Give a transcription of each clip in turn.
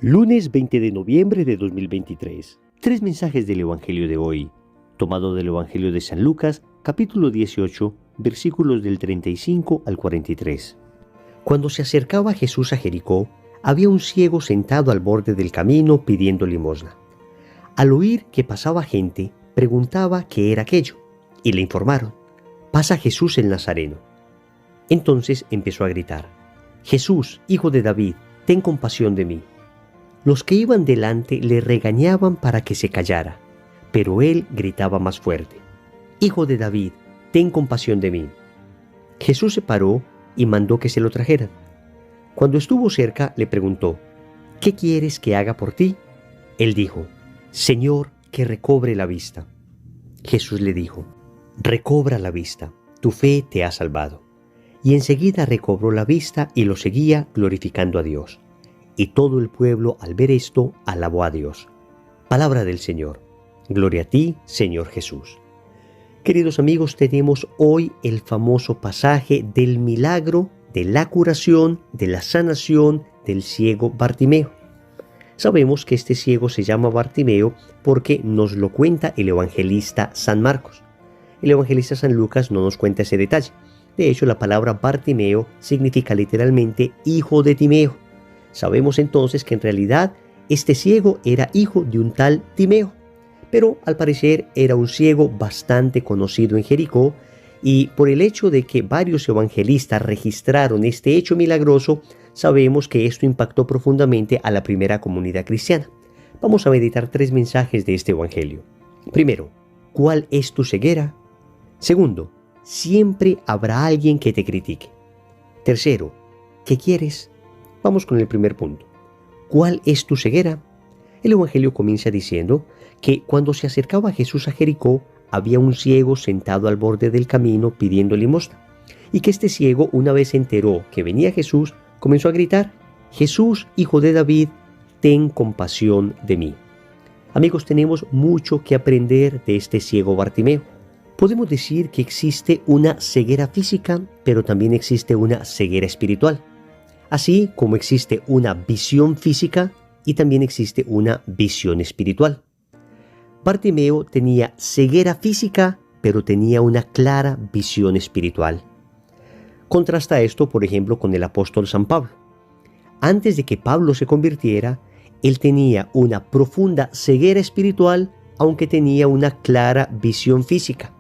Lunes 20 de noviembre de 2023. Tres mensajes del Evangelio de hoy, tomado del Evangelio de San Lucas, capítulo 18, versículos del 35 al 43. Cuando se acercaba Jesús a Jericó, había un ciego sentado al borde del camino pidiendo limosna. Al oír que pasaba gente, preguntaba qué era aquello, y le informaron: pasa Jesús el Nazareno. Entonces empezó a gritar: Jesús, hijo de David, ten compasión de mí. Los que iban delante le regañaban para que se callara, pero él gritaba más fuerte: Hijo de David, ten compasión de mí. Jesús se paró y mandó que se lo trajeran. Cuando estuvo cerca, le preguntó: ¿Qué quieres que haga por ti? Él dijo: Señor, que recobre la vista. Jesús le dijo: Recobra la vista, tu fe te ha salvado. Y enseguida recobró la vista y lo seguía glorificando a Dios. Y todo el pueblo, al ver esto, alabó a Dios. Palabra del Señor. Gloria a ti, Señor Jesús. Queridos amigos, tenemos hoy el famoso pasaje del milagro, de la curación, de la sanación del ciego Bartimeo. Sabemos que este ciego se llama Bartimeo porque nos lo cuenta el evangelista San Marcos. El evangelista San Lucas no nos cuenta ese detalle. De hecho, la palabra Bartimeo significa literalmente hijo de Timeo. Sabemos entonces que en realidad este ciego era hijo de un tal Timeo, pero al parecer era un ciego bastante conocido en Jericó, y por el hecho de que varios evangelistas registraron este hecho milagroso, sabemos que esto impactó profundamente a la primera comunidad cristiana. Vamos a meditar tres mensajes de este evangelio. Primero, ¿cuál es tu ceguera? Segundo, siempre habrá alguien que te critique. Tercero, ¿qué quieres? Vamos con el primer punto. ¿Cuál es tu ceguera? El evangelio comienza diciendo que cuando se acercaba Jesús a Jericó, había un ciego sentado al borde del camino pidiendo limosna, y que este ciego, una vez se enteró que venía Jesús, comenzó a gritar: Jesús, hijo de David, ten compasión de mí. Amigos, tenemos mucho que aprender de este ciego Bartimeo. Podemos decir que existe una ceguera física, pero también existe una ceguera espiritual. Así como existe una visión física y también existe una visión espiritual. Bartimeo tenía ceguera física, pero tenía una clara visión espiritual. Contrasta esto, por ejemplo, con el apóstol San Pablo. Antes de que Pablo se convirtiera, él tenía una profunda ceguera espiritual, aunque tenía una clara visión física.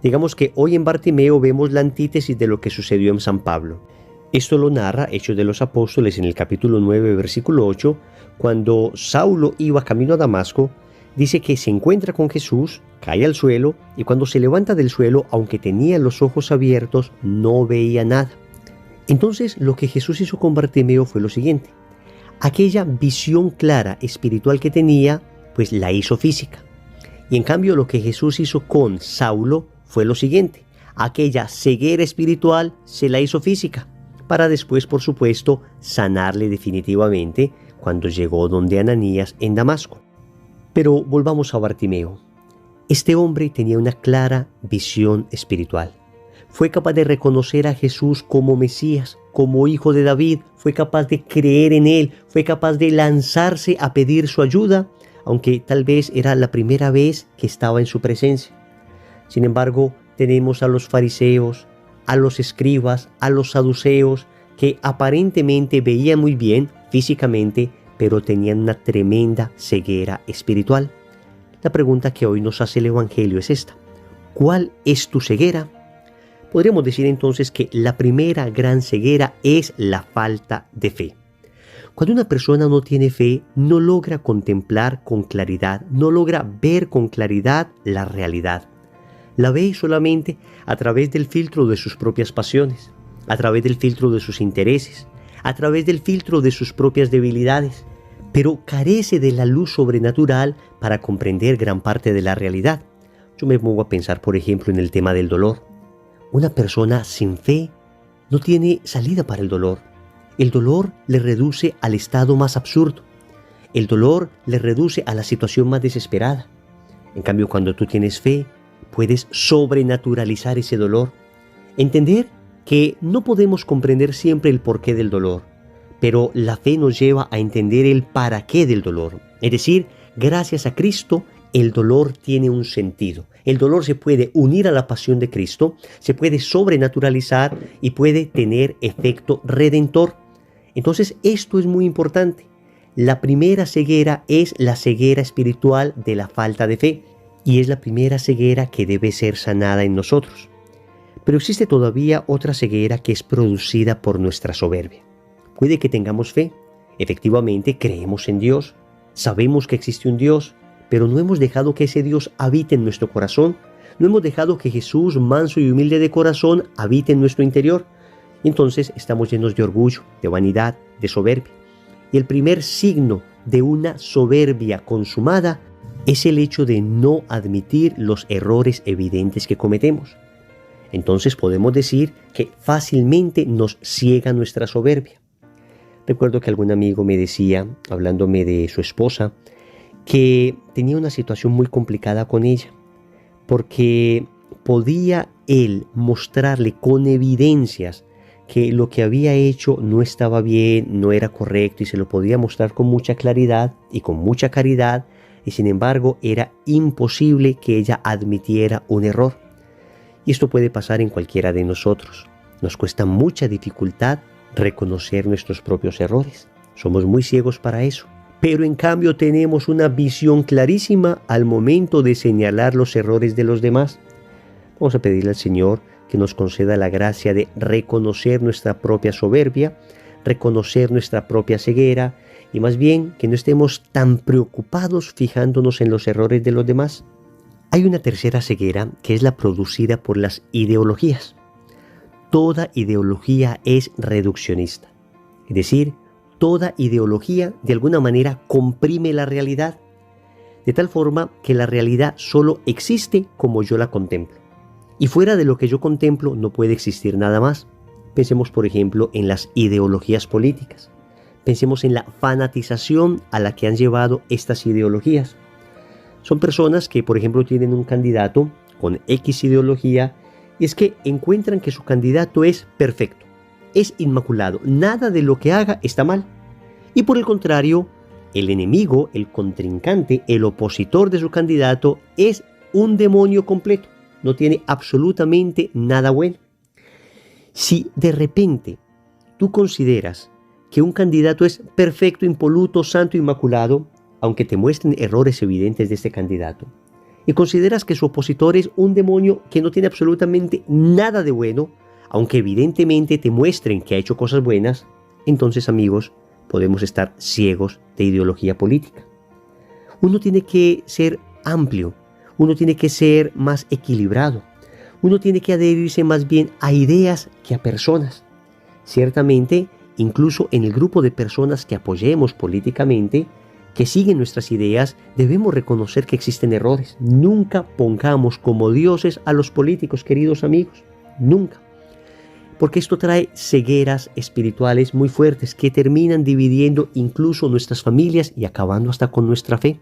Digamos que hoy en Bartimeo vemos la antítesis de lo que sucedió en San Pablo. Esto lo narra Hechos de los Apóstoles en el capítulo 9, versículo 8, cuando Saulo iba camino a Damasco. Dice que se encuentra con Jesús, cae al suelo, y cuando se levanta del suelo, aunque tenía los ojos abiertos, no veía nada. Entonces lo que Jesús hizo con Bartimeo fue lo siguiente: aquella visión clara espiritual que tenía, pues la hizo física. Y en cambio lo que Jesús hizo con Saulo fue lo siguiente: aquella ceguera espiritual se la hizo física, para después, por supuesto, sanarle definitivamente cuando llegó donde Ananías en Damasco. Pero volvamos a Bartimeo. Este hombre tenía una clara visión espiritual. Fue capaz de reconocer a Jesús como Mesías, como hijo de David. Fue capaz de creer en él. Fue capaz de lanzarse a pedir su ayuda, aunque tal vez era la primera vez que estaba en su presencia. Sin embargo, tenemos a los fariseos, a los escribas, a los saduceos, que aparentemente veían muy bien físicamente, pero tenían una tremenda ceguera espiritual. La pregunta que hoy nos hace el Evangelio es esta: ¿cuál es tu ceguera? Podríamos decir entonces que la primera gran ceguera es la falta de fe. Cuando una persona no tiene fe, no logra contemplar con claridad, no logra ver con claridad la realidad. La ve solamente a través del filtro de sus propias pasiones, a través del filtro de sus intereses, a través del filtro de sus propias debilidades, pero carece de la luz sobrenatural para comprender gran parte de la realidad. Yo me pongo a pensar, por ejemplo, en el tema del dolor. Una persona sin fe no tiene salida para el dolor. El dolor le reduce al estado más absurdo. El dolor le reduce a la situación más desesperada. En cambio, cuando tú tienes fe, puedes sobrenaturalizar ese dolor. Entender que no podemos comprender siempre el porqué del dolor, pero la fe nos lleva a entender el para qué del dolor. Es decir, gracias a Cristo, el dolor tiene un sentido. El dolor se puede unir a la pasión de Cristo, se puede sobrenaturalizar y puede tener efecto redentor. Entonces, esto es muy importante. La primera ceguera es la ceguera espiritual de la falta de fe y es la primera ceguera que debe ser sanada en nosotros. Pero existe todavía otra ceguera que es producida por nuestra soberbia. Puede que tengamos fe, efectivamente creemos en Dios, sabemos que existe un Dios, pero no hemos dejado que ese Dios habite en nuestro corazón, no hemos dejado que Jesús, manso y humilde de corazón, habite en nuestro interior. Entonces estamos llenos de orgullo, de vanidad, de soberbia. Y el primer signo de una soberbia consumada es el hecho de no admitir los errores evidentes que cometemos. Entonces podemos decir que fácilmente nos ciega nuestra soberbia. Recuerdo que algún amigo me decía, hablándome de su esposa, que tenía una situación muy complicada con ella, porque podía él mostrarle con evidencias que lo que había hecho no estaba bien, no era correcto, y se lo podía mostrar con mucha claridad y con mucha caridad, y sin embargo era imposible que ella admitiera un error. Y esto puede pasar en cualquiera de nosotros. Nos cuesta mucha dificultad reconocer nuestros propios errores. Somos muy ciegos para eso. Pero en cambio tenemos una visión clarísima al momento de señalar los errores de los demás. Vamos a pedirle al Señor que nos conceda la gracia de reconocer nuestra propia soberbia, reconocer nuestra propia ceguera y más bien que no estemos tan preocupados fijándonos en los errores de los demás. Hay una tercera ceguera que es la producida por las ideologías. Toda ideología es reduccionista, es decir, toda ideología de alguna manera comprime la realidad, de tal forma que la realidad solo existe como yo la contemplo. Y fuera de lo que yo contemplo no puede existir nada más. Pensemos, por ejemplo, en las ideologías políticas. Pensemos en la fanatización a la que han llevado estas ideologías. Son personas que, por ejemplo, tienen un candidato con X ideología y es que encuentran que su candidato es perfecto, es inmaculado, nada de lo que haga está mal. Y por el contrario, el enemigo, el contrincante, el opositor de su candidato es un demonio completo, no tiene absolutamente nada bueno. Si de repente tú consideras que un candidato es perfecto, impoluto, santo, inmaculado, aunque te muestren errores evidentes de este candidato, y consideras que su opositor es un demonio que no tiene absolutamente nada de bueno, aunque evidentemente te muestren que ha hecho cosas buenas, entonces, amigos, podemos estar ciegos de ideología política. Uno tiene que ser amplio, uno tiene que ser más equilibrado, uno tiene que adherirse más bien a ideas que a personas. Ciertamente, incluso en el grupo de personas que apoyemos políticamente, que siguen nuestras ideas, debemos reconocer que existen errores. Nunca pongamos como dioses a los políticos, queridos amigos. Nunca. Porque esto trae cegueras espirituales muy fuertes que terminan dividiendo incluso nuestras familias y acabando hasta con nuestra fe.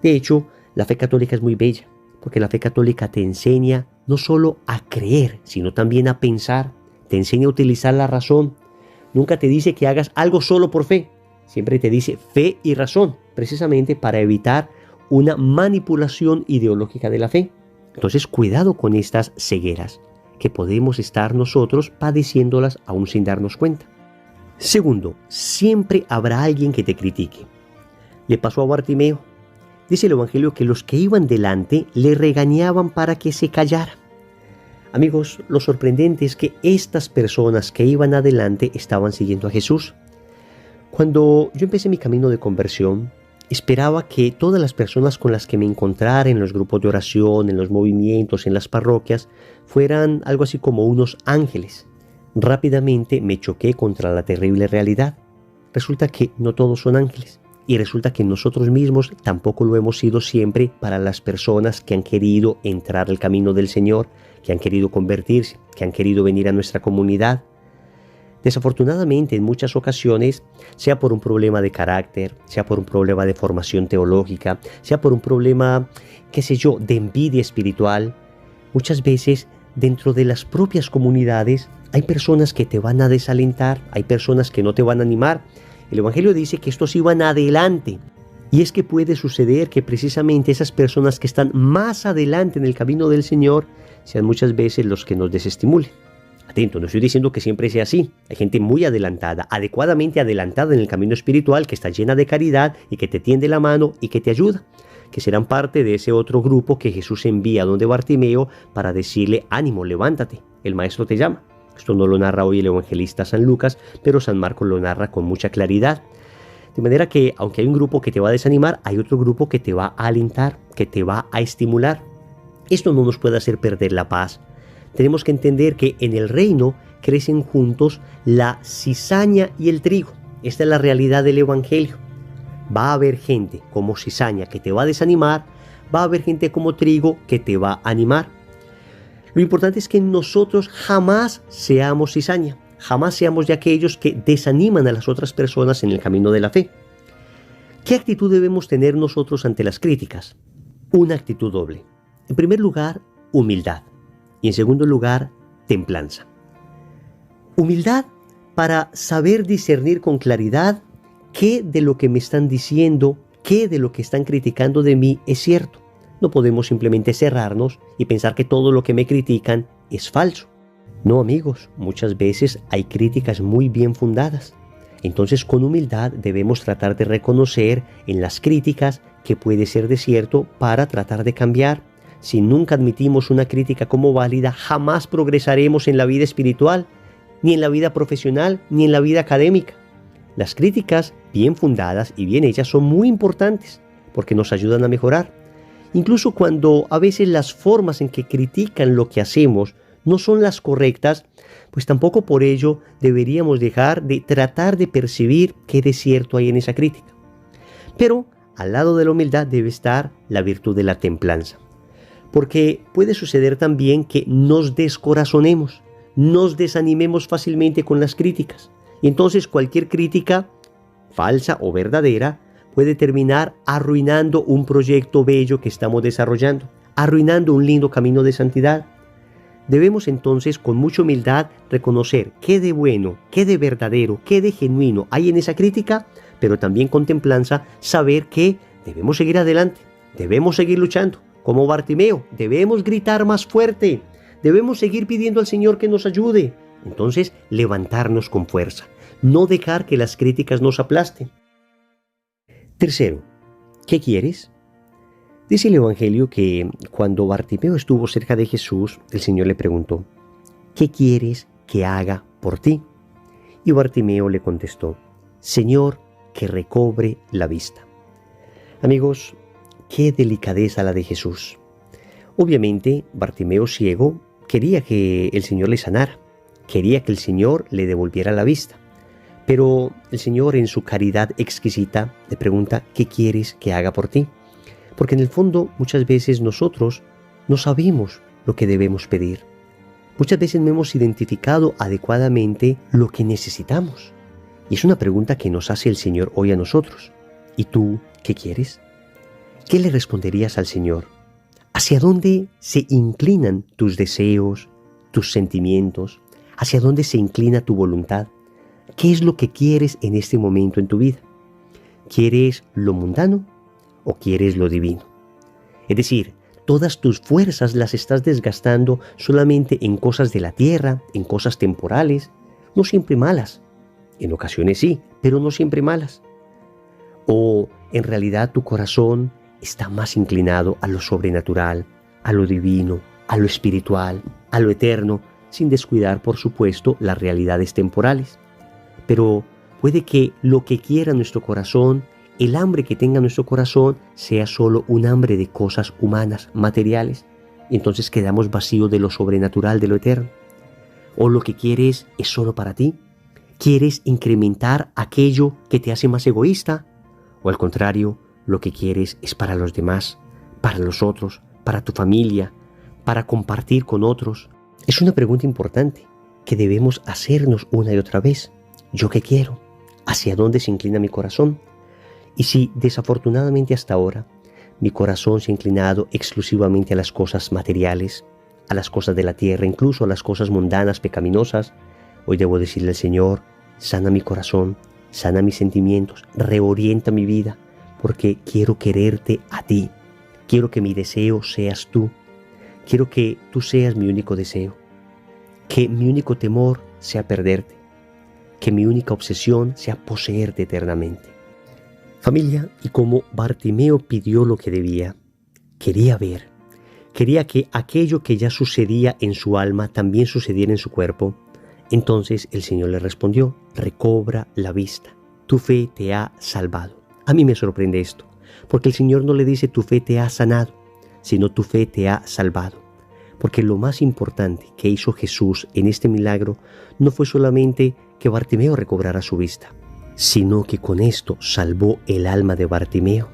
De hecho, la fe católica es muy bella, porque la fe católica te enseña no solo a creer, sino también a pensar. Te enseña a utilizar la razón. Nunca te dice que hagas algo solo por fe. Siempre te dice fe y razón, precisamente para evitar una manipulación ideológica de la fe. Entonces, cuidado con estas cegueras, que podemos estar nosotros padeciéndolas aún sin darnos cuenta. Segundo, siempre habrá alguien que te critique. Le pasó a Bartimeo. Dice el Evangelio que los que iban delante le regañaban para que se callara. Amigos, lo sorprendente es que estas personas que iban adelante estaban siguiendo a Jesús. Cuando yo empecé mi camino de conversión, esperaba que todas las personas con las que me encontrara en los grupos de oración, en los movimientos, en las parroquias, fueran algo así como unos ángeles. Rápidamente me choqué contra la terrible realidad. Resulta que no todos son ángeles. Y resulta que nosotros mismos tampoco lo hemos sido siempre para las personas que han querido entrar al camino del Señor, que han querido convertirse, que han querido venir a nuestra comunidad. Desafortunadamente, en muchas ocasiones, sea por un problema de carácter, sea por un problema de formación teológica, sea por un problema, qué sé yo, de envidia espiritual, muchas veces dentro de las propias comunidades hay personas que te van a desalentar, hay personas que no te van a animar. El Evangelio dice que estos iban adelante. Y es que puede suceder que precisamente esas personas que están más adelante en el camino del Señor sean muchas veces los que nos desestimulen. Atento, no estoy diciendo que siempre sea así. Hay gente muy adelantada, adecuadamente adelantada en el camino espiritual, que está llena de caridad y que te tiende la mano y que te ayuda, que serán parte de ese otro grupo que Jesús envía donde Bartimeo para decirle: ánimo, levántate, el maestro te llama. Esto no lo narra hoy el evangelista San Lucas, pero San Marcos lo narra con mucha claridad. De manera que, aunque hay un grupo que te va a desanimar, hay otro grupo que te va a alentar, que te va a estimular. Esto no nos puede hacer perder la paz. Tenemos que entender que en el reino crecen juntos la cizaña y el trigo. Esta es la realidad del Evangelio. Va a haber gente como cizaña que te va a desanimar, va a haber gente como trigo que te va a animar. Lo importante es que nosotros jamás seamos cizaña, jamás seamos de aquellos que desaniman a las otras personas en el camino de la fe. ¿Qué actitud debemos tener nosotros ante las críticas? Una actitud doble. En primer lugar, humildad. Y en segundo lugar, templanza. Humildad para saber discernir con claridad qué de lo que me están diciendo, qué de lo que están criticando de mí es cierto. No podemos simplemente cerrarnos y pensar que todo lo que me critican es falso. No, amigos, muchas veces hay críticas muy bien fundadas. Entonces, con humildad debemos tratar de reconocer en las críticas que puede ser de cierto para tratar de cambiar. Si nunca admitimos una crítica como válida, jamás progresaremos en la vida espiritual, ni en la vida profesional, ni en la vida académica. Las críticas bien fundadas y bien hechas son muy importantes porque nos ayudan a mejorar. Incluso cuando a veces las formas en que critican lo que hacemos no son las correctas, pues tampoco por ello deberíamos dejar de tratar de percibir qué de cierto hay en esa crítica. Pero al lado de la humildad debe estar la virtud de la templanza. Porque puede suceder también que nos descorazonemos, nos desanimemos fácilmente con las críticas. Y entonces cualquier crítica, falsa o verdadera, puede terminar arruinando un proyecto bello que estamos desarrollando, arruinando un lindo camino de santidad. Debemos entonces con mucha humildad reconocer qué de bueno, qué de verdadero, qué de genuino hay en esa crítica, pero también con templanza saber que debemos seguir adelante, debemos seguir luchando. Como Bartimeo, debemos gritar más fuerte, debemos seguir pidiendo al Señor que nos ayude. Entonces, levantarnos con fuerza, no dejar que las críticas nos aplasten. Tercero, ¿qué quieres? Dice el Evangelio que cuando Bartimeo estuvo cerca de Jesús, el Señor le preguntó: ¿qué quieres que haga por ti? Y Bartimeo le contestó: Señor, que recobre la vista. Amigos, qué delicadeza la de Jesús. Obviamente, Bartimeo ciego quería que el Señor le sanara, quería que el Señor le devolviera la vista. Pero el Señor, en su caridad exquisita, le pregunta: ¿qué quieres que haga por ti? Porque en el fondo, muchas veces nosotros no sabemos lo que debemos pedir. Muchas veces no hemos identificado adecuadamente lo que necesitamos. Y es una pregunta que nos hace el Señor hoy a nosotros. ¿Y tú qué quieres? ¿Qué le responderías al Señor? ¿Hacia dónde se inclinan tus deseos, tus sentimientos? ¿Hacia dónde se inclina tu voluntad? ¿Qué es lo que quieres en este momento en tu vida? ¿Quieres lo mundano o quieres lo divino? Es decir, todas tus fuerzas las estás desgastando solamente en cosas de la tierra, en cosas temporales, no siempre malas. En ocasiones sí, pero no siempre malas. O en realidad tu corazón está más inclinado a lo sobrenatural, a lo divino, a lo espiritual, a lo eterno, sin descuidar, por supuesto, las realidades temporales. Pero puede que lo que quiera nuestro corazón, el hambre que tenga nuestro corazón, sea solo un hambre de cosas humanas, materiales. Y entonces quedamos vacíos de lo sobrenatural, de lo eterno. O lo que quieres es solo para ti. ¿Quieres incrementar aquello que te hace más egoísta? O al contrario, lo que quieres es para los demás, para los otros, para tu familia, para compartir con otros. Es una pregunta importante que debemos hacernos una y otra vez. ¿Yo qué quiero? ¿Hacia dónde se inclina mi corazón? Y si desafortunadamente hasta ahora mi corazón se ha inclinado exclusivamente a las cosas materiales, a las cosas de la tierra, incluso a las cosas mundanas, pecaminosas, Hoy debo decirle al Señor, sana mi corazón, sana mis sentimientos, reorienta mi vida, porque quiero quererte a ti. Quiero que mi deseo seas tú. Quiero que tú seas mi único deseo. Que mi único temor sea perderte. Que mi única obsesión sea poseerte eternamente. Familia, y como Bartimeo pidió lo que debía, quería ver, quería que aquello que ya sucedía en su alma también sucediera en su cuerpo. Entonces el Señor le respondió, recobra la vista, tu fe te ha salvado. A mí me sorprende esto, porque el Señor no le dice tu fe te ha sanado, sino tu fe te ha salvado. Porque lo más importante que hizo Jesús en este milagro no fue solamente que Bartimeo recobrara su vista, sino que con esto salvó el alma de Bartimeo.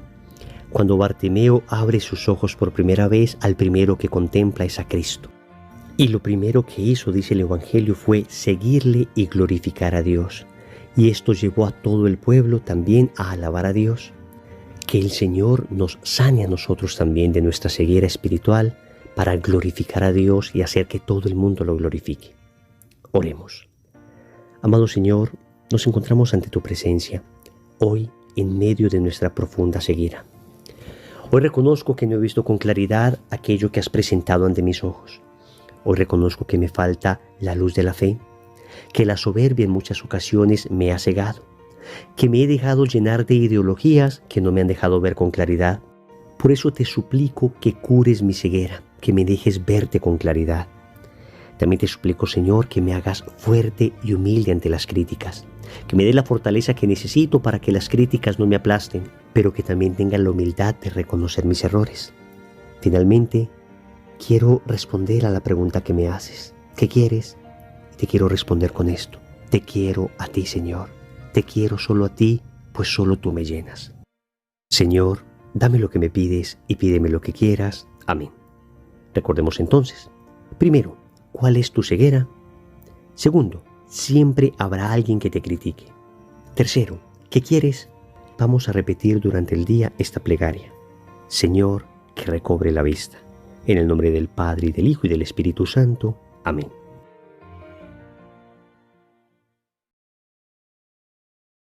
Cuando Bartimeo abre sus ojos por primera vez, al primero que contempla es a Cristo. Y lo primero que hizo, dice el Evangelio, fue seguirle y glorificar a Dios. Y esto llevó a todo el pueblo también a alabar a Dios. Que el Señor nos sane a nosotros también de nuestra ceguera espiritual para glorificar a Dios y hacer que todo el mundo lo glorifique. Oremos. Amado Señor, nos encontramos ante tu presencia, hoy en medio de nuestra profunda ceguera. Hoy reconozco que no he visto con claridad aquello que has presentado ante mis ojos. Hoy reconozco que me falta la luz de la fe, que la soberbia en muchas ocasiones me ha cegado, que me he dejado llenar de ideologías que no me han dejado ver con claridad. Por eso te suplico que cures mi ceguera, que me dejes verte con claridad. También te suplico, Señor, que me hagas fuerte y humilde ante las críticas, que me dé la fortaleza que necesito para que las críticas no me aplasten, pero que también tenga la humildad de reconocer mis errores. Finalmente, quiero responder a la pregunta que me haces. ¿Qué quieres? Te quiero responder con esto. Te quiero a ti, Señor. Te quiero solo a ti, pues solo tú me llenas. Señor, dame lo que me pides y pídeme lo que quieras. Amén. Recordemos entonces, primero, ¿cuál es tu ceguera? Segundo, siempre habrá alguien que te critique. Tercero, ¿qué quieres? Vamos a repetir durante el día esta plegaria. Señor, que recobre la vista. En el nombre del Padre, y del Hijo, y del Espíritu Santo. Amén.